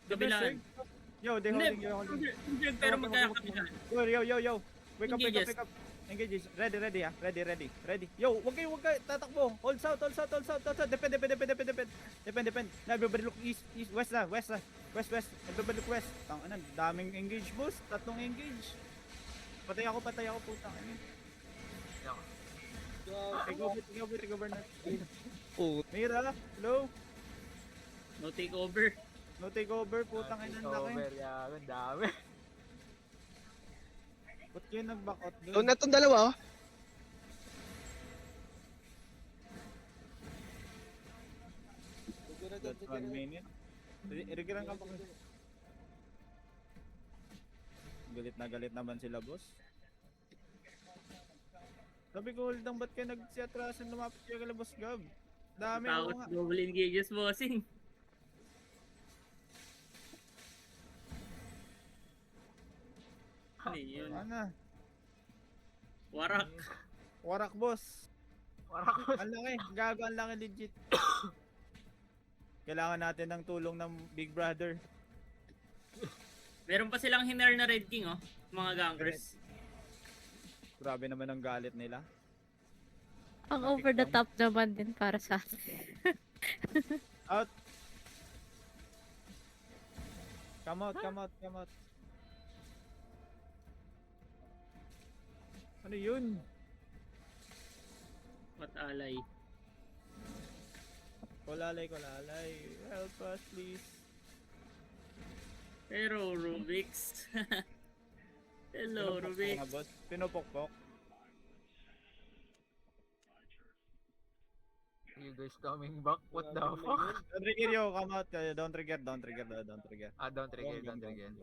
Kabilaan. Yo, they Hindi, holding you. injured pero magkakabilaan. Yo. Wake up. Engages. Engage. Ready ha. Ready. Yo, wag kayo tatakbo. Hold south. Depend. Everybody look east, west na. West. Everybody look west. Tangan, daming engage, boss. 3 engage. Patay ako, putang ina. Take over na. Oh, Mira, hello? No takeover. No take over, putang ina ng laki. Over, yan. Dami. Ba't kayo nag-back out doon doon? na tong dalawa, oh. That's 1 minute. Irigiran ka pa. Galit naman sila, boss. Sabi ko, Holdang, ba't kayo nagsiatrasan lumapit kayo kala Boss Gab? Dami Takot mo nga. double engages, bossing. Ano yun? Ano? Warak. Warak, boss. Warak. Ang laki. Gago, ang laki legit. Kailangan natin ng tulong ng Big Brother. Meron pa silang hiner na Red King, oh. Mga gangers. Grabe naman ang galit nila. Ang over the top naman din para sa akin. Out. Come out. Ano yun? What alay? Kulalay. Help us, please. Pero Rubix. Hello, Pinupokpok Rubix. na, boss. Pinupokpok. You guys coming back? What the fuck? Don't trigger yo, come out. Don't trigger. Don't trigger.